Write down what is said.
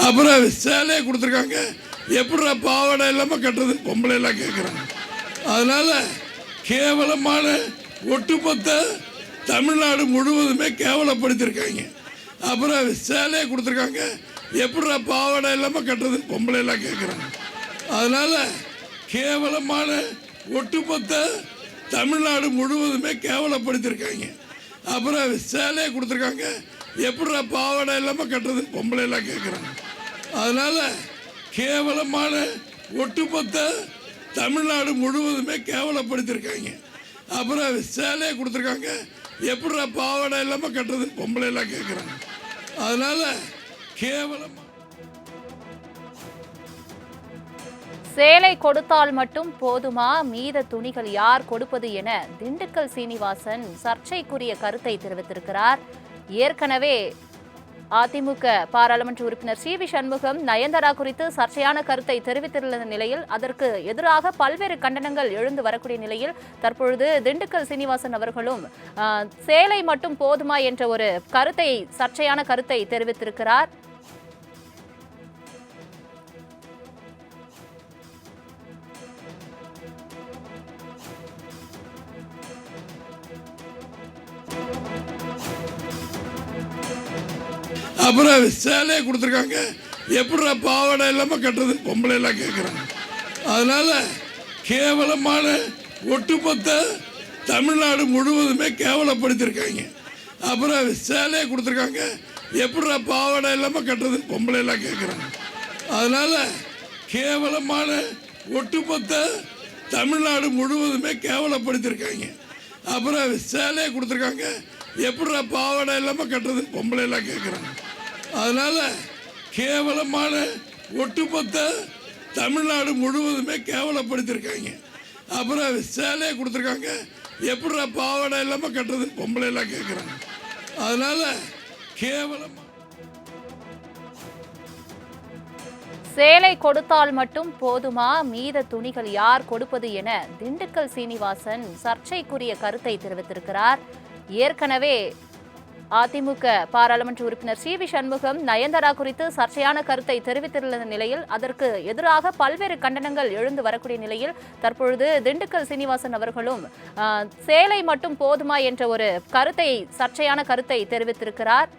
அப்புறம் சேலையை கொடுத்துருக்காங்க, எப்படிடா பாவாடை இல்லாமல் கட்டுறதுன்னு பொம்பளை எல்லாம் கேட்குறாங்க. அதனால கேவலமான ஒட்டுமொத்த தமிழ்நாடு முழுவதுமே கேவலப்படுத்திருக்காங்க. அப்புறம் சேலையை கொடுத்துருக்காங்க, எப்படிடா பாவாடை இல்லாமல் கட்டுறதுன்னு பொம்பளை எல்லாம் கேட்குறாங்க. அதனால கேவலமான ஒட்டுமொத்த தமிழ்நாடு முழுவதுமே கேவலப்படுத்திருக்காங்க. அப்புறம் சேலையை கொடுத்துருக்காங்க, எப்படிடா பாவாடை இல்லாமல் கட்டுறதுன்னு பொம்பளை எல்லாம் கேட்குறாங்க. அதனால கேவலமான ஒட்டுமொத்த தமிழ்நாடு முழுவதுமே கேவலப்படுத்திருக்காங்க. அப்புறம் சேலையை கொடுத்துருக்காங்க, எப்படிடா பாவாடை இல்லாமல் கட்டுறதுன்னு பொம்பளை எல்லாம் கேட்குறாங்க. அதனால கேவலமா சேலை கொடுத்தால் மட்டும் போதுமா, மீத துணிகள் யார் கொடுப்பது என திண்டுக்கல் சீனிவாசன் சர்ச்சைக்குரிய கருத்தை தெரிவித்திருக்கிறார். ஏற்கனவே அதிமுக பாராளுமன்ற உறுப்பினர் சி வி சண்முகம் நயன்தாரா குறித்து சர்ச்சையான கருத்தை தெரிவித்திருந்த நிலையில் அதற்கு எதிராக பல்வேறு கண்டனங்கள் எழுந்து வரக்கூடிய நிலையில் தற்பொழுது திண்டுக்கல் சீனிவாசன் அவர்களும் சேலை மட்டும் போதுமா என்ற ஒரு கருத்தை, சர்ச்சையான கருத்தை தெரிவித்திருக்கிறார். அப்புறம் சேலையை கொடுத்துருக்காங்க, எப்படிடா பாவாடை இல்லாமல் கட்டுறதுன்னு பொம்பளை எல்லாம் கேட்குறாங்க. அதனால கேவலமான ஒட்டுமொத்த தமிழ்நாடு முழுவதுமே கேவலப்படுத்திருக்காங்க. அப்புறம் சேலையை கொடுத்துருக்காங்க, எப்படிடா பாவாடை இல்லாமல் கட்டுறதுன்னு பொம்பளை எல்லாம் கேட்குறாங்க. அதனால கேவலமான ஒட்டுமொத்த தமிழ்நாடு முழுவதுமே கேவலப்படுத்திருக்காங்க. அப்புறம் சேலையை கொடுத்துருக்காங்க, எப்படிடா பாவாடை இல்லாமல் கட்டுறதுன்னு பொம்பளை எல்லாம் கேட்குறாங்க. அதனால கேவலமான ஒட்டுமொத்த தமிழ்நாடு முழுவதுமே கேவலப்படுத்திருக்காங்க. அப்புறம் சேலையை கொடுத்துருக்காங்க, எப்படிடா பாவாடை இல்லாமல் கட்டுறதுன்னு பொம்பளை எல்லாம் கேட்குறாங்க. அதனால கேவலமா சேலை கொடுத்தால் மட்டும் போதுமா, மீத துணிகள் யார் கொடுப்பது என திண்டுக்கல் சீனிவாசன் சர்ச்சைக்குரிய கருத்தை தெரிவித்திருக்கிறார். ஏற்கனவே அதிமுக பாராளுமன்ற உறுப்பினர் சி வி சண்முகம் நயன்தாரா குறித்து சர்ச்சையான கருத்தை தெரிவித்திருந்த நிலையில் அதற்கு எதிராக பல்வேறு கண்டனங்கள் எழுந்து வரக்கூடிய நிலையில் தற்பொழுது திண்டுக்கல் சீனிவாசன் அவர்களும் சேலை மட்டும் போதுமா என்ற ஒரு கருத்தை, சர்ச்சையான கருத்தை தெரிவித்திருக்கிறார்.